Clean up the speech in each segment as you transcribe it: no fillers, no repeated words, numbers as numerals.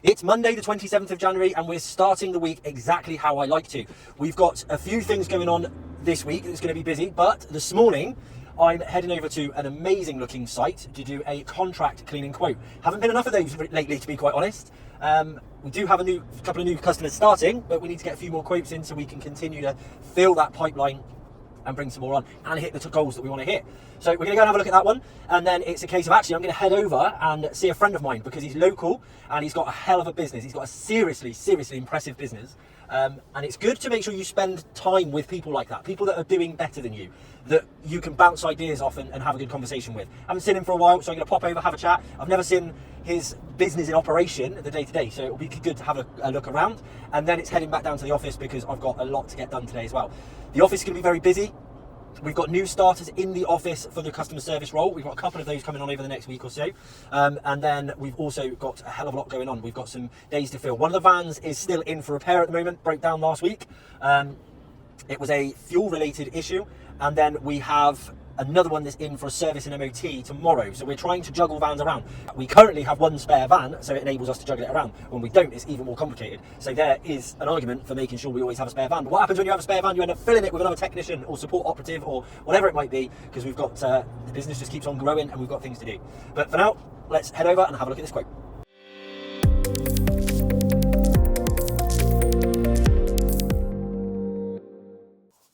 It's Monday the 27th of January and we're starting the week exactly how I like to. We've got a few things going on this week that's going to be busy, but this morning I'm heading over to an amazing looking site to do a contract cleaning quote. Haven't been enough of those lately, to be quite honest. We do have a couple of new customers starting, but we need to get a few more quotes in so we can continue to fill that pipeline and bring some more on and hit the goals that we want to hit. So we're going to go and have a look at that one, and then it's a case of actually I'm going to head over and see a friend of mine because he's local and he's got a hell of a business. He's got a seriously impressive business, and it's good to make sure you spend time with people like that, people that are doing better than you, that you can bounce ideas off and have a good conversation with. I haven't seen him for a while, so I'm going to pop over, have a chat. I've never seen his business in operation the day-to-day, so it'll be good to have a look around, and then it's heading back down to the office because I've got a lot to get done today as well. The office is going to be very busy. We've got new starters in the office for the customer service role. We've got a couple of those coming on over the next week or so. And then we've also got a hell of a lot going on. We've got some days to fill. One of the vans is still in for repair at the moment, broke down last week. It was a fuel related issue. And then we have another one that's in for a service and MOT tomorrow. So we're trying to juggle vans around. We currently have one spare van, so it enables us to juggle it around. When we don't, it's even more complicated. So there is an argument for making sure we always have a spare van. But what happens when you have a spare van? You end up filling it with another technician or support operative or whatever it might be, because we've got, the business just keeps on growing and we've got things to do. But for now, let's head over and have a look at this quote.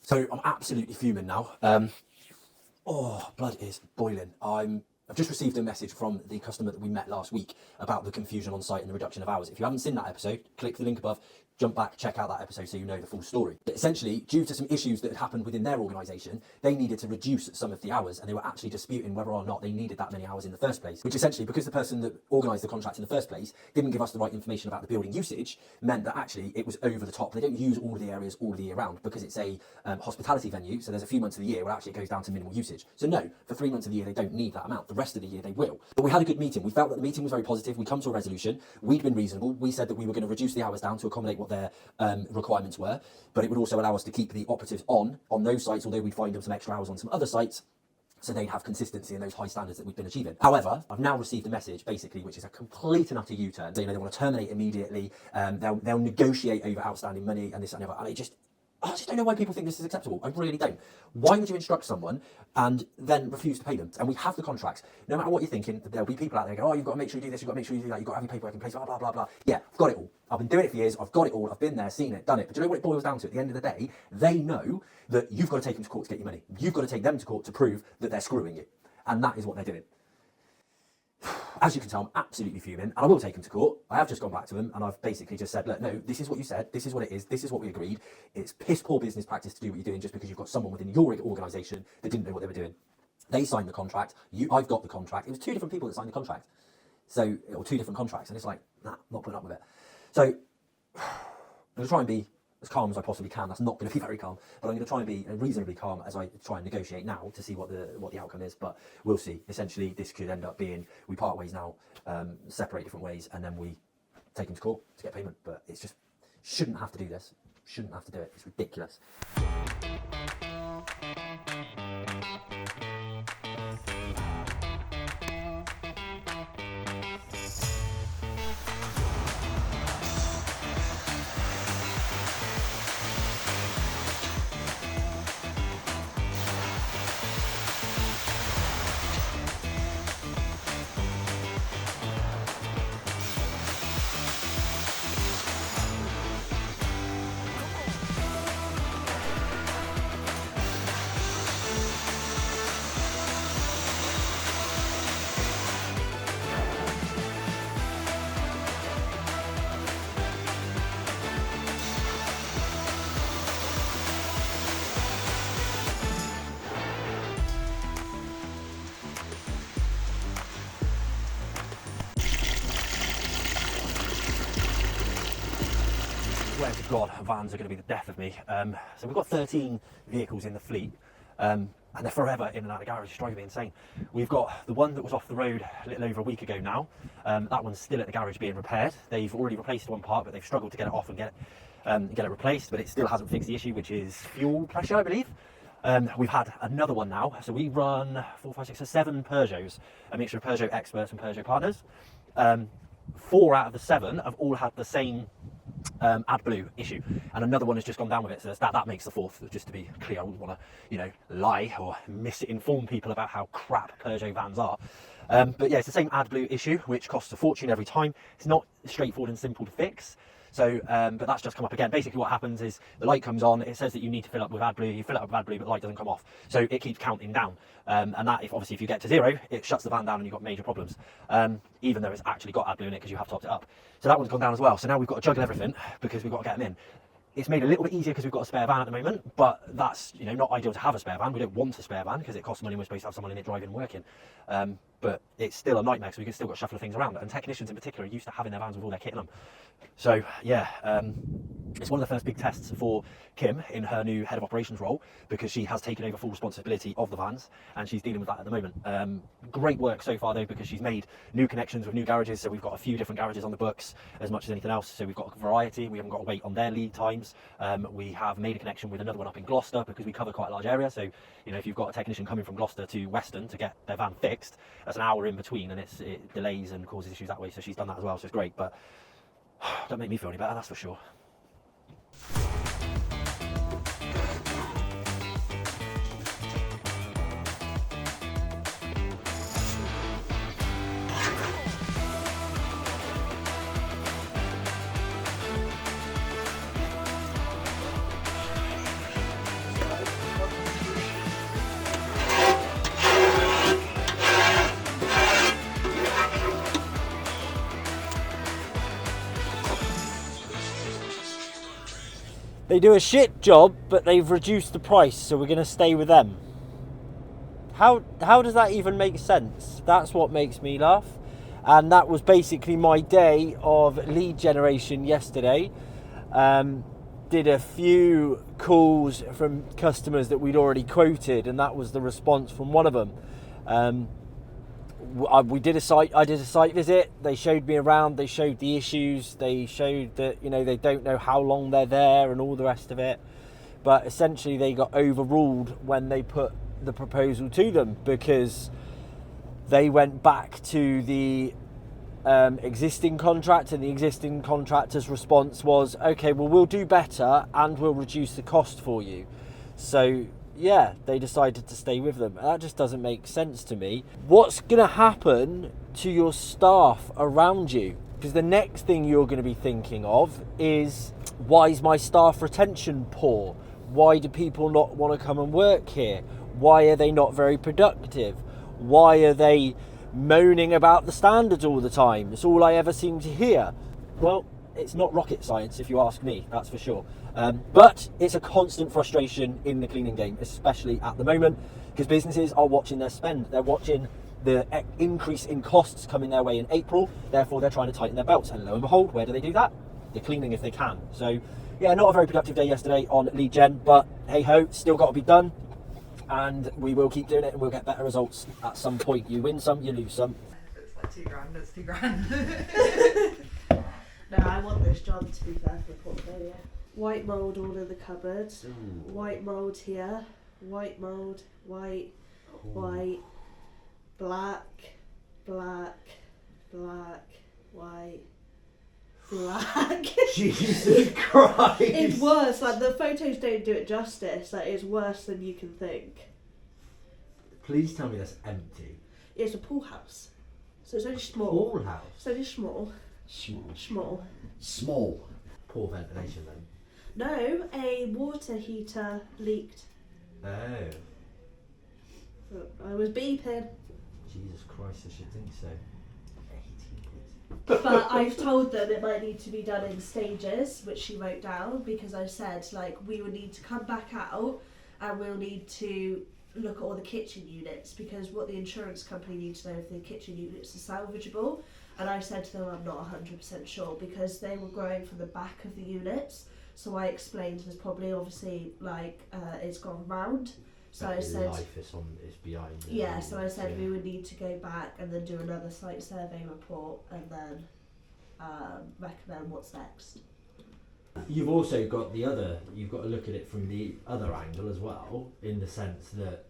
So I'm absolutely fuming now. Blood is boiling. I've just received a message from the customer that we met last week about the confusion on site and the reduction of hours. If you haven't seen that episode, click the link above, jump back, check out that episode so you know the full story. But essentially, due to some issues that had happened within their organisation, they needed to reduce some of the hours, and they were actually disputing whether or not they needed that many hours in the first place. Which essentially, because the person that organised the contract in the first place didn't give us the right information about the building usage, meant that actually it was over the top. They don't use all of the areas all of the year round because it's a hospitality venue, so there's a few months of the year where actually it goes down to minimal usage. So no, for 3 months of the year they don't need that amount. The rest of the year they will. But we had a good meeting. We felt that the meeting was very positive. We come to a resolution. We'd been reasonable. We said that we were going to reduce the hours down to accommodate what their requirements were, but it would also allow us to keep the operatives on those sites, although we'd find them some extra hours on some other sites, so they'd have consistency in those high standards that we've been achieving. However, I've now received a message, basically, which is a complete and utter U-turn. So, they want to terminate immediately. They'll negotiate over outstanding money and this and that. And I just don't know why people think this is acceptable. I really don't. Why would you instruct someone and then refuse to pay them? And we have the contracts. No matter what you're thinking, there'll be people out there go, oh, you've got to make sure you do this, you've got to make sure you do that, you've got to have your paperwork in place, blah, blah, blah, blah. Yeah, I've got it all. I've been doing it for years. I've got it all. I've been there, seen it, done it. But do you know what it boils down to? At the end of the day, they know that you've got to take them to court to get your money. You've got to take them to court to prove that they're screwing you. And that is what they're doing. As you can tell, I'm absolutely fuming, and I will take him to court. I have just gone back to him, and I've basically just said, look, no, this is what you said, this is what it is, this is what we agreed. It's piss poor business practice to do what you're doing just because you've got someone within your organisation that didn't know what they were doing. They signed the contract, I've got the contract. It was two different people that signed the contract. So, or two different contracts, and it's like, nah, not putting up with it. So, I'm going to try and be as calm as I possibly can. That's not going to be very calm, but I'm going to try and be reasonably calm as I try and negotiate now to see what the outcome is. But we'll see. Essentially, this could end up being we part ways now, separate different ways, and then we take him to court to get payment. But it's just shouldn't have to do this. Shouldn't have to do it. It's ridiculous. Swear to God, vans are going to be the death of me. So we've got 13 vehicles in the fleet, and they're forever in and out of the garage. It's driving me insane. We've got the one that was off the road a little over a week ago now. That one's still at the garage being repaired. They've already replaced one part, but they've struggled to get it off and get it replaced. But it still hasn't fixed the issue, which is fuel pressure, I believe. We've had another one now. So we run 4, 5, 6, 7 Peugeots, a mixture of Peugeot experts and Peugeot partners. 4 out of the 7 have all had the same AdBlue issue, and another one has just gone down with it. So that makes the 4th. Just to be clear, I wouldn't want to, lie or misinform people about how crap Peugeot vans are. But yeah, it's the same AdBlue issue, which costs a fortune every time. It's not straightforward and simple to fix. So, but that's just come up again. Basically what happens is the light comes on, it says that you need to fill up with AdBlue, you fill it up with AdBlue, but the light doesn't come off. So it keeps counting down. And that, if you get to 0, it shuts the van down and you've got major problems. Even though it's actually got AdBlue in it because you have topped it up. So that one's gone down as well. So now we've got to juggle everything because we've got to get them in. It's made a little bit easier because we've got a spare van at the moment, but that's not ideal to have a spare van. We don't want a spare van because it costs money and we're supposed to have someone in it driving and working. But it's still a nightmare, so we've still got to shuffle things around. And technicians in particular are used to having their vans with all their kit in them. So yeah, it's one of the first big tests for Kim in her new head of operations role, because she has taken over full responsibility of the vans and she's dealing with that at the moment. Great work so far though, because she's made new connections with new garages. So we've got a few different garages on the books as much as anything else. So we've got a variety. We haven't got to wait on their lead times. We have made a connection with another one up in Gloucester because we cover quite a large area. So if you've got a technician coming from Gloucester to Weston to get their van fixed, that's an hour in between, and it delays and causes issues that way. So she's done that as well, so it's great. But don't make me feel any better, that's for sure. They do a shit job, but they've reduced the price, so we're going to stay with them. How does that even make sense? That's what makes me laugh. And that was basically my day of lead generation yesterday. Did a few calls from customers that we'd already quoted, and that was the response from one of them. I did a site visit. They showed me around. They showed the issues. They showed that they don't know how long they're there and all the rest of it. But essentially, they got overruled when they put the proposal to them, because they went back to the existing contract, and the existing contractor's response was, "Okay, well, we'll do better and we'll reduce the cost for you." So yeah, they decided to stay with them. That just doesn't make sense to me. What's going to happen to your staff around you? Because the next thing you're going to be thinking of is, why is my staff retention poor? Why do people not want to come and work here? Why are they not very productive? Why are they moaning about the standards all the time? It's all I ever seem to hear. Well, it's not rocket science, if you ask me, that's for sure. But it's a constant frustration in the cleaning game, especially at the moment, because businesses are watching their spend. They're watching the increase in costs coming their way in April. Therefore, they're trying to tighten their belts. And lo and behold, where do they do that? They're cleaning if they can. So yeah, not a very productive day yesterday on lead gen, but hey ho, still got to be done. And we will keep doing it, and we'll get better results at some point. You win some, you lose some. It's like £2,000, it's £2,000. No, I want this job, to be fair, for the portfolio. White mould all in the cupboards. Ooh. White mould here. White mould. White. Ooh. White. Black. Black. Black. White. Black. Jesus Christ! It's worse. Like, the photos don't do it justice. Like, it's worse than you can think. Please tell me that's empty. It's a pool house, so it's only small. Pool house. It's only small. Small. Poor ventilation then. No, a water heater leaked. Oh. I was beeping. Jesus Christ, I should think so. 18, But I've told them it might need to be done in stages, which she wrote down, because I said, like, we would need to come back out and we'll need to look at all the kitchen units, because what the insurance company needs to know if the kitchen units are salvageable. And I said to them, I'm not 100% sure, because they were growing from the back of the units. So I explained there's probably obviously it's gone round. So I said life is behind. Yeah, so I said we would need to go back and then do another site survey report and then recommend what's next. You've also got you've got to look at it from the other angle as well, in the sense that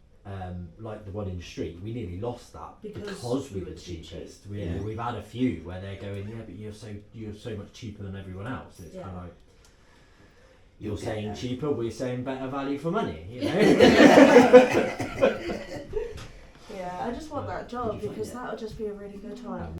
like the one in the street, we nearly lost that because we were the cheapest. Yeah. We've had a few where they're going, yeah, but you're so much cheaper than everyone else. And it's kind of like, you're saying cheaper, we're saying better value for money, you know? Yeah, I just want that job because that'll just be a really good one.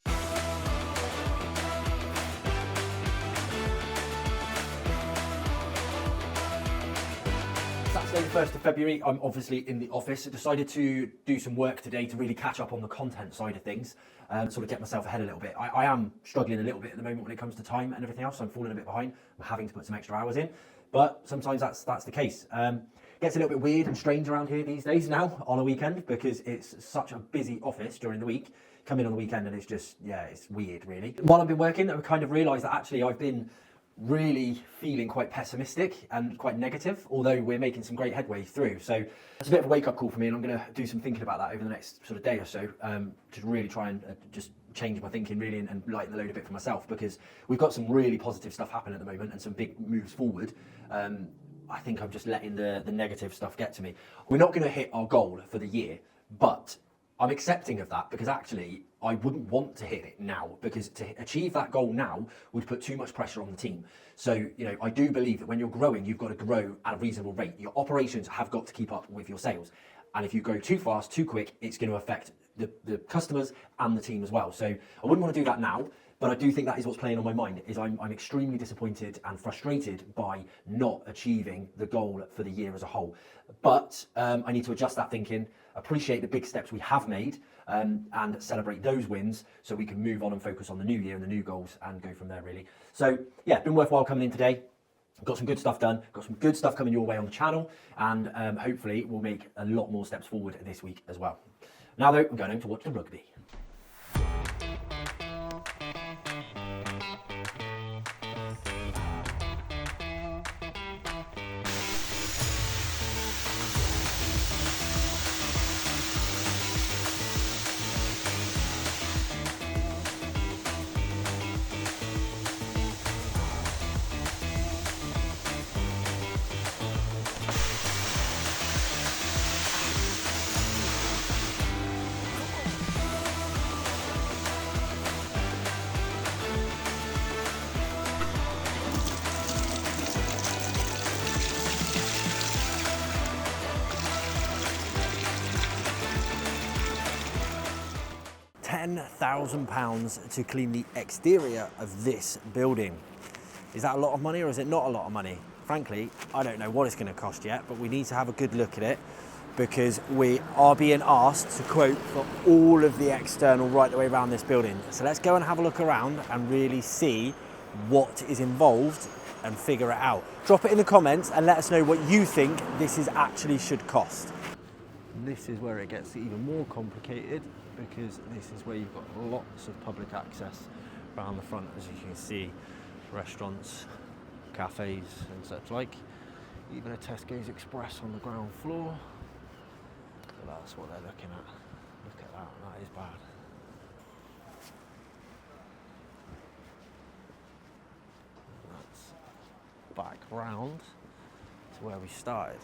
Saturday the 1st of February, I'm obviously in the office. I decided to do some work today to really catch up on the content side of things, sort of get myself ahead a little bit. I am struggling a little bit at the moment when it comes to time and everything else, so I'm falling a bit behind. I'm having to put some extra hours in, but sometimes that's the case. Gets a little bit weird and strange around here these days now on a weekend because it's such a busy office during the week. Come in on the weekend and it's just, yeah, it's weird really. While I've been working, I've kind of realised that actually I've been really feeling quite pessimistic and quite negative, although we're making some great headway through. So it's a bit of a wake-up call for me, and I'm going to do some thinking about that over the next sort of day or so, to really try and just change my thinking really and lighten the load a bit for myself, because we've got some really positive stuff happening at the moment and some big moves forward. I think I'm just letting the negative stuff get to me. We're not going to hit our goal for the year, but I'm accepting of that because actually I wouldn't want to hit it now, because to achieve that goal now would put too much pressure on the team. So, you know, I do believe that when you're growing, you've got to grow at a reasonable rate. Your operations have got to keep up with your sales. And if you go too fast, too quick, it's going to affect the customers and the team as well. So I wouldn't want to do that now, but I do think that is what's playing on my mind, is I'm extremely disappointed and frustrated by not achieving the goal for the year as a whole. But I need to adjust that thinking, appreciate the big steps we have made, and celebrate those wins so we can move on and focus on the new year and the new goals and go from there really. So yeah, been worthwhile coming in today. Got some good stuff done, got some good stuff coming your way on the channel, and hopefully we'll make a lot more steps forward this week as well. Now though, I'm going home to watch the rugby. £10,000 to clean the exterior of this building. Is that a lot of money or is it not a lot of money? Frankly, I don't know what it's going to cost yet, but we need to have a good look at it because we are being asked to quote for all of the external right the way around this building. So let's go and have a look around and really see what is involved and figure it out. Drop it in the comments and let us know what you think this is actually should cost. This is where it gets even more complicated, because this is where you've got lots of public access around the front, as you can see, restaurants, cafes and such like, even a Tesco's Express on the ground floor. So that's what they're looking at. Look at that, that is bad. That's back round to where we started.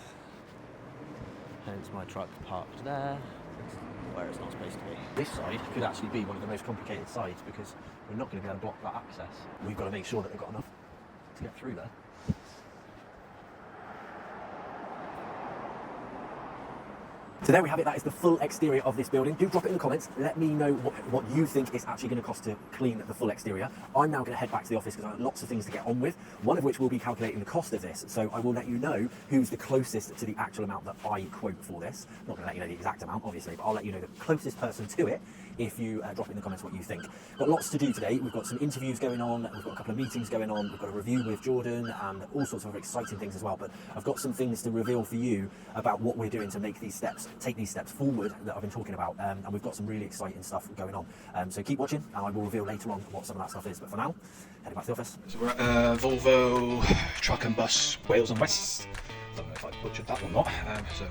Hence my truck parked there, where it's not supposed to be. This side could actually be one of the most complicated sides because we're not going to be able to block that access. We've got to make sure that they've got enough to get through there. So there we have it, that is the full exterior of this building. Do drop it in the comments, let me know what you think it's actually going to cost to clean the full exterior. I'm now going to head back to the office because I have lots of things to get on with, one of which will be calculating the cost of this. So I will let you know who's the closest to the actual amount that I quote for this. I'm not going to let you know the exact amount, obviously, but I'll let you know the closest person to it if you drop it in the comments what you think. Got lots to do today. We've got some interviews going on, we've got a couple of meetings going on, we've got a review with Jordan and all sorts of exciting things as well. But I've got some things to reveal for you about what we're doing to make these steps, take these steps forward that I've been talking about, and we've got some really exciting stuff going on. So keep watching and I will reveal later on what some of that stuff is. But for now, heading back to the office. So we're at Volvo Truck and Bus Wales and West. I don't know if I butchered that or not. So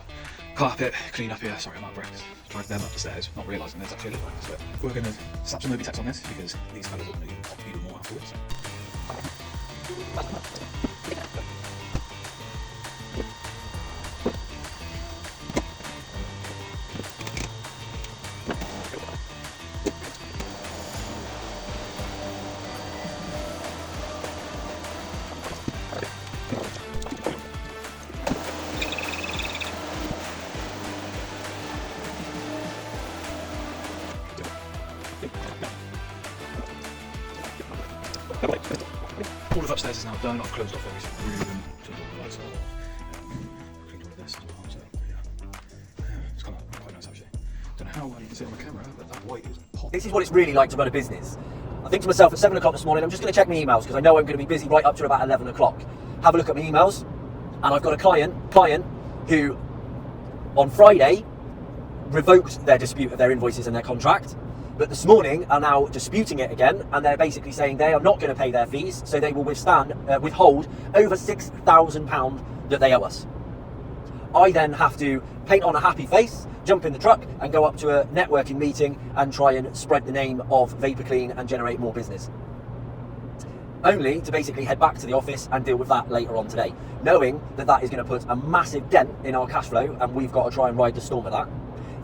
carpet, clean up here, sorry I'm out of breath. Drag them up the stairs, not realising there's actually a lift back. So we're going to slap some movie text on this because these fellas will need even more afterwards. All of upstairs is now done. I've closed off every single room, turned all the lights off, cleaned all of this as well. So yeah, it's kind of quite nice actually. Don't know how well you can see it on the camera, but that white is pop. This is what it's really like to run a business. I think to myself at 7 o'clock this morning, I'm just going to check my emails because I know I'm going to be busy right up to about 11 o'clock. Have a look at my emails, and I've got a client who on Friday revoked their dispute of their invoices and their contract, but this morning are now disputing it again, and they're basically saying they are not going to pay their fees, so they will withhold over £6,000 that they owe us. I then have to paint on a happy face, jump in the truck and go up to a networking meeting and try and spread the name of Vapor Clean and generate more business. Only to basically head back to the office and deal with that later on today, knowing that that is going to put a massive dent in our cash flow and we've got to try and ride the storm of that.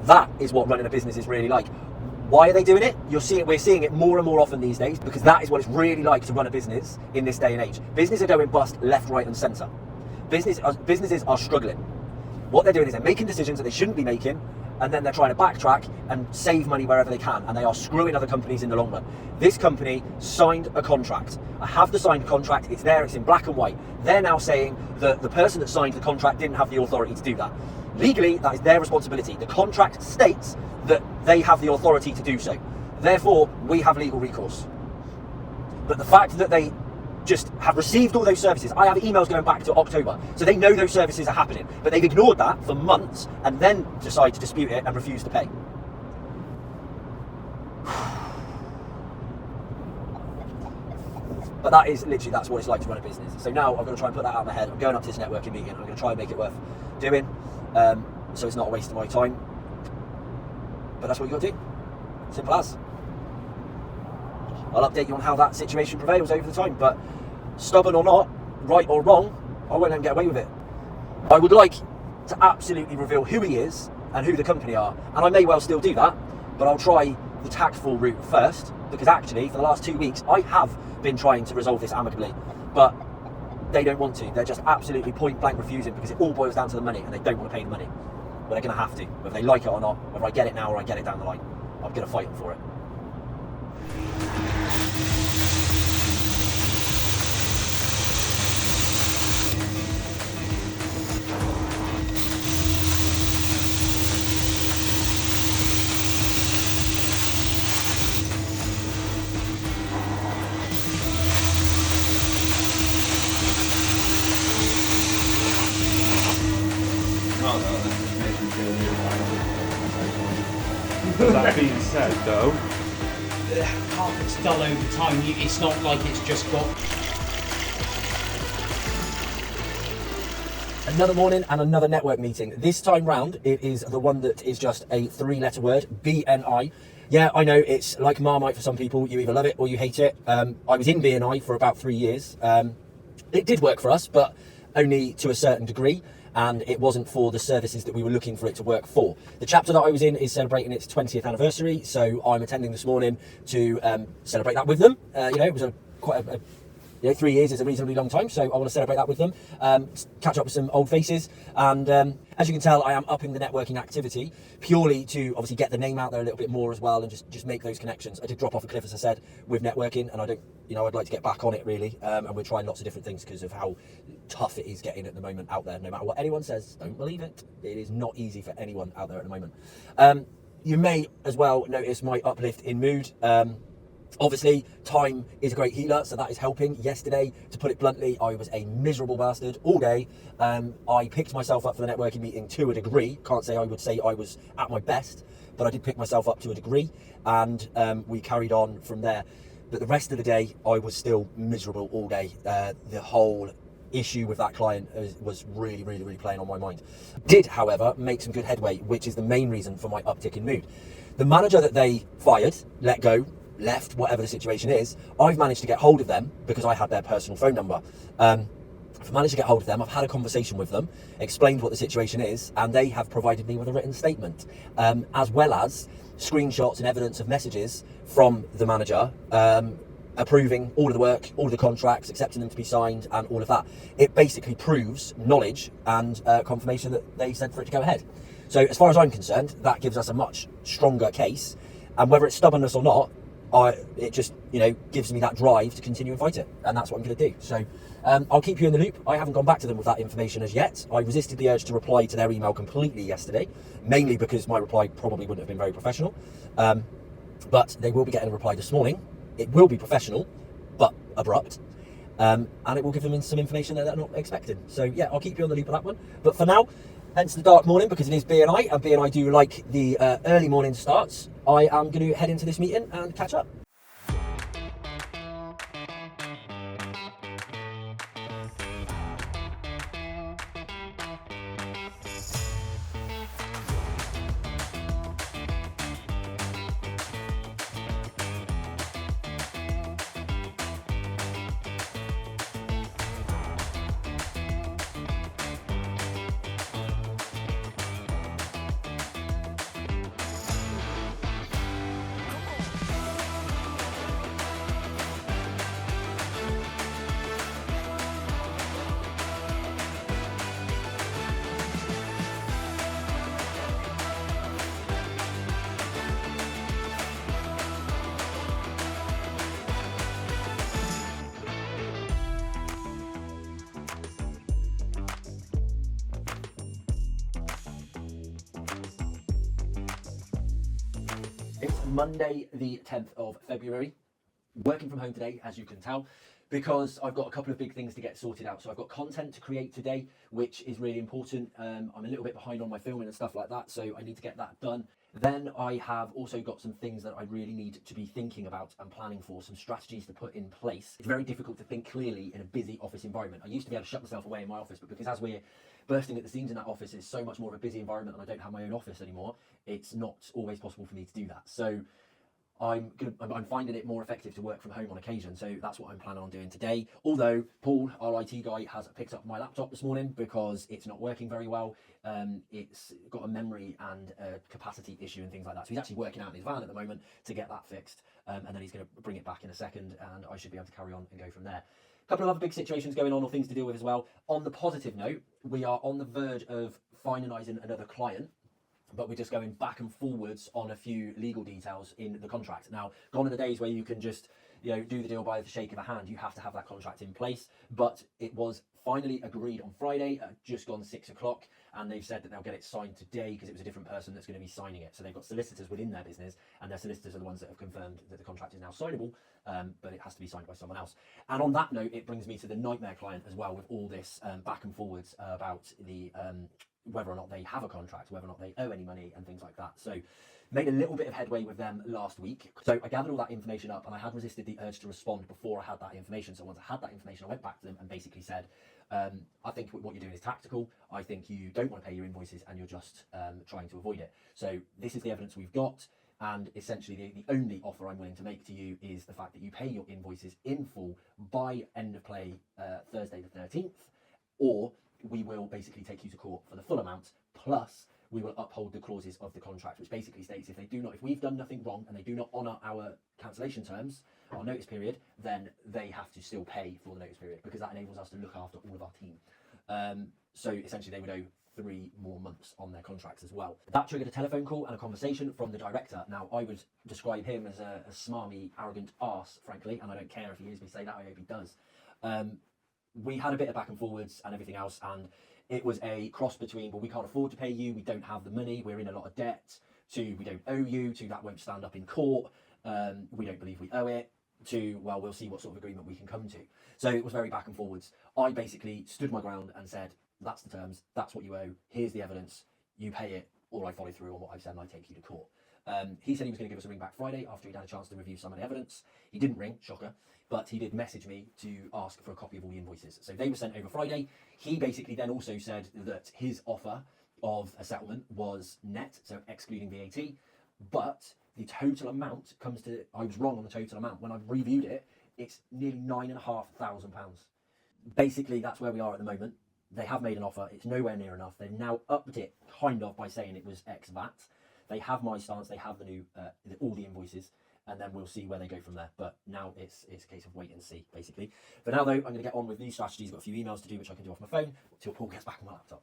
That is what running a business is really like. Why are they doing it? We're seeing it more and more often these days because that is what it's really like to run a business in this day and age. Businesses are going bust left, right and centre. Businesses are struggling. What they're doing is they're making decisions that they shouldn't be making, and then they're trying to backtrack and save money wherever they can, and they are screwing other companies in the long run. This company signed a contract. I have the signed contract, it's there, it's in black and white. They're now saying that the person that signed the contract didn't have the authority to do that. Legally, that is their responsibility. The contract states that they have the authority to do so. Therefore, we have legal recourse. But the fact that they just have received all those services, I have emails going back to October, so they know those services are happening, but they've ignored that for months and then decide to dispute it and refuse to pay. But that is literally, that's what it's like to run a business. So now I've got to try and put that out of my head. I'm going up to this networking meeting, I'm going to try and make it worth doing, so it's not a waste of my time. But that's what you got to do. Simple as. I'll update you on how that situation prevails over the time, but stubborn or not, right or wrong, I won't let him get away with it. I would like to absolutely reveal who he is and who the company are, and I may well still do that, but I'll try the tactful route first, because actually for the last 2 weeks I have been trying to resolve this amicably, but they don't want to. They're just absolutely point blank refusing because it all boils down to the money and they don't want to pay the money. But they're going to have to, whether they like it or not, whether I get it now or I get it down the line. I'm going to fight them for it. That being said, though, the carpet's dull over time. It's not like it's just got. Another morning and another network meeting. This time round, it is the one that is just a 3-letter word, BNI. Yeah, I know it's like Marmite for some people. You either love it or you hate it. I was in BNI for about 3 years. It did work for us, but only to a certain degree. And it wasn't for the services that we were looking for it to work for. The chapter that I was in is celebrating its 20th anniversary, so I'm attending this morning to celebrate that with them. It was quite a 3 years is a reasonably long time, so I want to celebrate that with them, catch up with some old faces, and as you can tell, I am upping the networking activity purely to obviously get the name out there a little bit more as well, and just make those connections. I did drop off a cliff, as I said, with networking, and I'd like to get back on it really, and we're trying lots of different things because of how tough it is getting at the moment out there. No matter what anyone says, don't believe it. It is not easy for anyone out there at the moment. You may as well notice my uplift in mood. Obviously, time is a great healer, so that is helping. Yesterday, to put it bluntly, I was a miserable bastard all day. I picked myself up for the networking meeting to a degree. Can't say I would say I was at my best, but I did pick myself up to a degree, and we carried on from there. But the rest of the day, I was still miserable all day. The whole issue with that client was really playing on my mind. Did, however, make some good headway, which is the main reason for my uptick in mood. The manager that they fired, let go, left, whatever the situation is, I've managed to get hold of them because I had their personal phone number. I've managed to get hold of them, I've had a conversation with them, explained what the situation is, and they have provided me with a written statement, as well as screenshots and evidence of messages from the manager, approving all of the work, all of the contracts, accepting them to be signed, and all of that. It basically proves knowledge and confirmation that they said for it to go ahead. So as far as I'm concerned, that gives us a much stronger case, and whether it's stubbornness or not, it just, gives me that drive to continue and fight it, and that's what I'm going to do. So I'll keep you in the loop. I haven't gone back to them with that information as yet. I resisted the urge to reply to their email completely yesterday, mainly because my reply probably wouldn't have been very professional. But they will be getting a reply this morning. It will be professional, but abrupt. And it will give them some information that they're not expecting. So yeah, I'll keep you on the loop of that one. But for now, hence the dark morning, because it is B&I, and B&I do like the early morning starts, I am going to head into this meeting and catch up. It's Monday the 10th of February, working from home today, as you can tell, because I've got a couple of big things to get sorted out. So I've got content to create today, which is really important. I'm a little bit behind on my filming and stuff like that, so I need to get that done. Then I have also got some things that I really need to be thinking about and planning for, some strategies to put in place. It's very difficult to think clearly in a busy office environment. I used to be able to shut myself away in my office, but because as we're bursting at the seams in that office, it's so much more of a busy environment and I don't have my own office anymore, it's not always possible for me to do that. So I'm finding it more effective to work from home on occasion, so that's what I'm planning on doing today. Although Paul, our IT guy, has picked up my laptop this morning because it's not working very well. It's got a memory and a capacity issue and things like that. So he's actually working out in his van at the moment to get that fixed, and then he's going to bring it back in a second, and I should be able to carry on and go from there. A couple of other big situations going on or things to deal with as well. On the positive note, we are on the verge of finalising another client, but we're just going back and forwards on a few legal details in the contract. Now, gone are the days where you can just, do the deal by the shake of a hand. You have to have that contract in place, but it was finally agreed on Friday at just gone 6 o'clock, and they've said that they'll get it signed today because it was a different person that's going to be signing it. So they've got solicitors within their business, and their solicitors are the ones that have confirmed that the contract is now signable, but it has to be signed by someone else. And on that note, it brings me to the nightmare client as well, with all this back and forwards about the whether or not they have a contract, whether or not they owe any money and things like that. So made a little bit of headway with them last week. So I gathered all that information up, and I had resisted the urge to respond before I had that information. So once I had that information, I went back to them and basically said, I think what you're doing is tactical. I think you don't want to pay your invoices and you're just trying to avoid it. So this is the evidence we've got. And essentially the only offer I'm willing to make to you is the fact that you pay your invoices in full by end of play Thursday the 13th, or we will basically take you to court for the full amount, plus we will uphold the clauses of the contract, which basically states if we've done nothing wrong and they do not honour our cancellation terms, our notice period, then they have to still pay for the notice period, because that enables us to look after all of our team. So essentially they would owe 3 more months on their contracts as well. That triggered a telephone call and a conversation from the director. Now, I would describe him as a smarmy, arrogant arse, frankly, and I don't care if he hears me say that, I hope he does. We had a bit of back and forwards and everything else, and it was a cross between, well, we can't afford to pay you, we don't have the money, we're in a lot of debt, to we don't owe you, to that won't stand up in court, we don't believe we owe it, to, well, we'll see what sort of agreement we can come to. So it was very back and forwards. I basically stood my ground and said, that's the terms, that's what you owe, here's the evidence, you pay it, or I follow through on what I've said and I take you to court. He said he was going to give us a ring back Friday after he'd had a chance to review some of the evidence. He didn't ring, shocker, but he did message me to ask for a copy of all the invoices. So they were sent over Friday. He basically then also said that his offer of a settlement was net, so excluding VAT, but the total amount comes to, I was wrong on the total amount. When I've reviewed it, it's nearly £9,500. Basically, that's where we are at the moment. They have made an offer, it's nowhere near enough. They've now upped it kind of by saying it was ex VAT. They have my stance, they have the new, all the invoices, and then we'll see where they go from there. But now it's a case of wait and see, basically. For now, though, I'm going to get on with these strategies. I've got a few emails to do, which I can do off my phone, until Paul gets back on my laptop.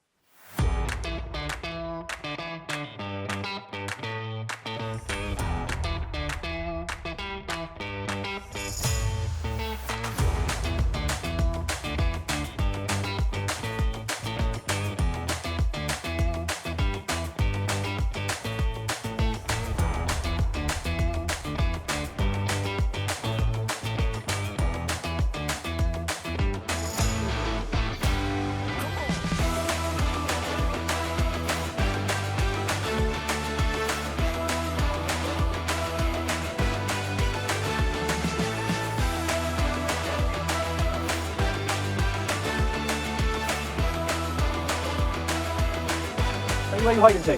where you hiding to?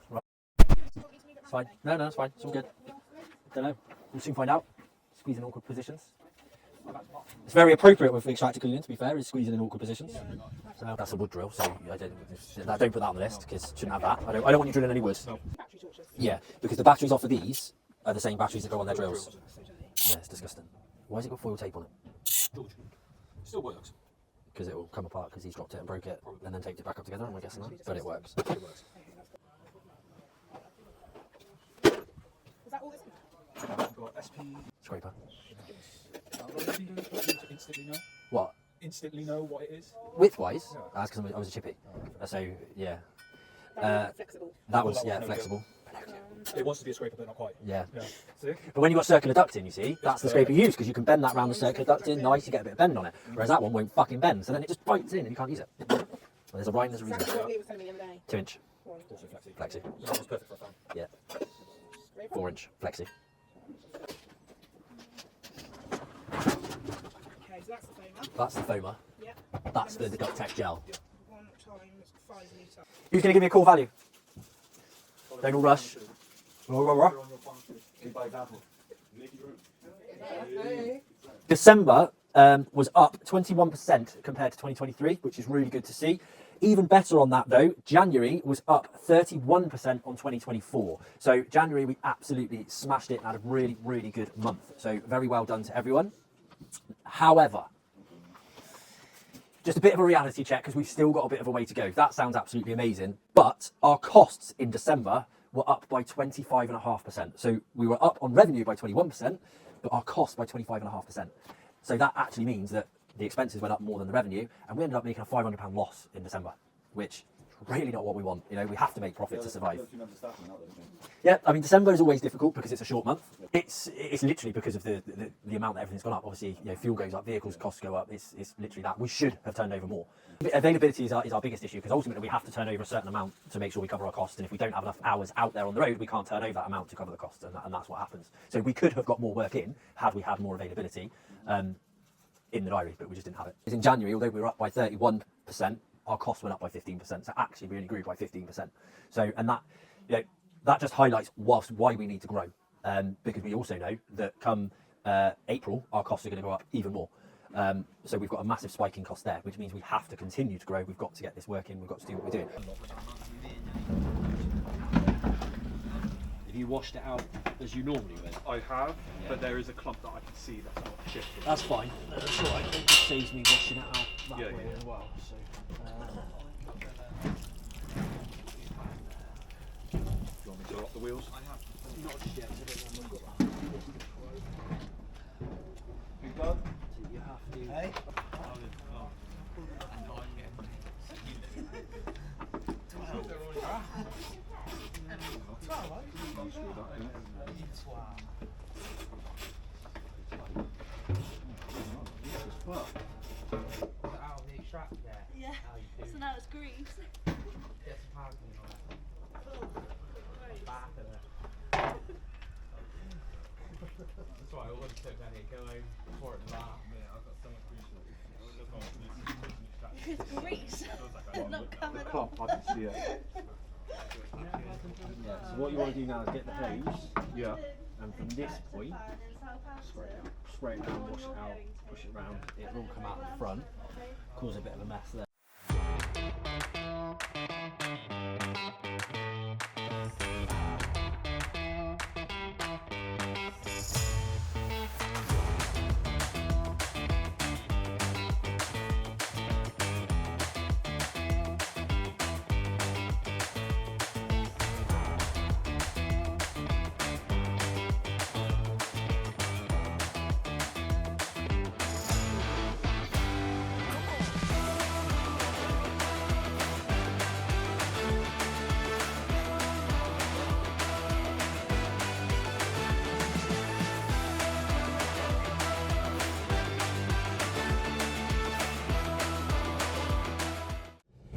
Right. It's fine. No, it's fine. It's all good. Don't know. We'll soon find out. Squeeze in awkward positions. It's very appropriate with extractor cleaning, to be fair, is squeezing in awkward positions. So that's a wood drill, so don't put that on the list, because shouldn't have that. I don't want you drilling any wood. Yeah, because the batteries off of these are the same batteries that go on their drills. Yeah, it's disgusting. Why has it got foil tape on it? Still works. Because it will come apart because he's dropped it and broke it and then taped it back up together, I'm guessing that. But it works. Scraper. Instantly know. What? Instantly know what it is. Width-wise? That's because I was a chippy. So, yeah. Flexible. That was, yeah, flexible. It wants to be a scraper, but not quite. Yeah. See? But when you've got circular ducting, you see, that's the scraper you use, because you can bend that round the circular ducting, nice, you get a bit of bend on it. Whereas that one won't fucking bend, so then it just bites in and you can't use it. Well, there's a rhyme, there's a reason. What he was telling me the other day. 2 inch. Also flexi. Flexi. So that was perfect for a fan. Yeah. 4 inch. Flexi. Okay, so that's the foamer. That's the foamer. Yep. That's the duct tech gel. 1 times 5 litre. Who's going to give me a cool value? Don't all rush. December was up 21% compared to 2023, which is really good to see. Even better on that though, January was up 31% on 2024. So January we absolutely smashed it and had a really, really good month. So very well done to everyone. However, just a bit of a reality check because we've still got a bit of a way to go. That sounds absolutely amazing, but our costs in December were up by 25.5%. So we were up on revenue by 21%, but our costs by 25.5%. So that actually means that the expenses went up more than the revenue, and we ended up making a £500 loss in December, which is really not what we want. You know, we have to make profit to survive. Yeah, I mean, December is always difficult because it's a short month. It's literally because of the amount that everything's gone up. Obviously, you know, fuel goes up, vehicles costs go up. It's literally that. We should have turned over more. Availability is our biggest issue because ultimately we have to turn over a certain amount to make sure we cover our costs. And if we don't have enough hours out there on the road, we can't turn over that amount to cover the costs, and that's what happens. So we could have got more work in had we had more availability in the diary, but we just didn't have it. In January, although we were up by 31%, our costs went up by 15%. So actually, we only grew by 15%. So, and that, you know, that just highlights why we need to grow, because we also know that come April, our costs are going to go up even more. So we've got a massive spike in cost there, which means we have to continue to grow. We've got to get this working. We've got to do what we're doing. Have you washed it out as you normally would? I have, but there is a clump that I can see that's not shifted. That's fine. That's all right. It just saves me washing it out that Yeah, way yeah. as well. So, Do you want me to rock the wheels? not yet. I don't know if I've got that. Big dog? So you have to. Hey? Yeah. So now it's grease. That's why I always took any go home before it laughed. Yeah, I've got so much grease. It's grease. It's not coming off. Clump, I can see it. Yeah, so what you want to do now is get the hose, Yeah. and from this point, spray it down, wash it out, push it round, it'll all come out the front, cause a bit of a mess there.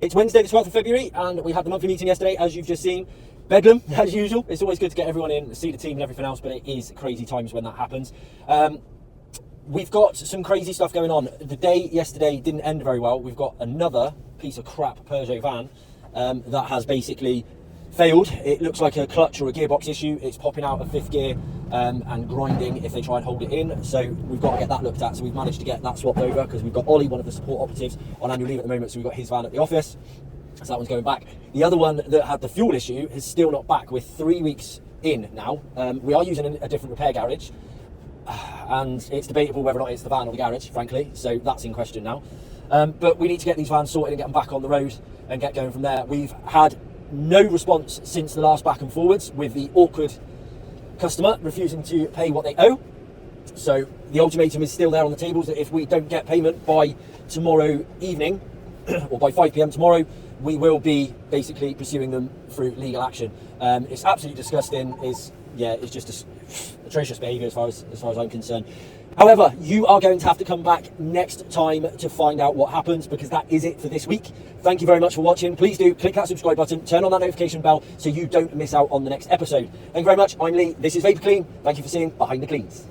It's Wednesday the 12th of February and we had the monthly meeting yesterday, as you've just seen. Bedlam, as usual. It's always good to get everyone in, see the team and everything else, but it is crazy times when that happens. We've got some crazy stuff going on. The day yesterday didn't end very well. We've got another piece of crap Peugeot van that has basically failed. It looks like a clutch or a gearbox issue. It's popping out of 5th gear and grinding if they try and hold it in. So we've got to get that looked at. So we've managed to get that swapped over because we've got Ollie, one of the support operatives, on annual leave at the moment. So we've got his van at the office. So that one's going back. The other one that had the fuel issue is still not back. We're 3 weeks in now. We are using a different repair garage. And it's debatable whether or not it's the van or the garage, frankly. So that's in question now. But we need to get these vans sorted and get them back on the road and get going from there. We've had no response since the last back and forwards, with the awkward customer refusing to pay what they owe. So the ultimatum is still there on the tables that if we don't get payment by tomorrow evening or by 5 p.m. tomorrow, we will be basically pursuing them through legal action. It's absolutely disgusting. It's just atrocious behaviour as far as I'm concerned. However, you are going to have to come back next time to find out what happens, because that is it for this week. Thank you very much for watching. Please do click that subscribe button, turn on that notification bell so you don't miss out on the next episode. Thank you very much. I'm Lee. This is Vapor Clean. Thank you for seeing Behind the Cleans.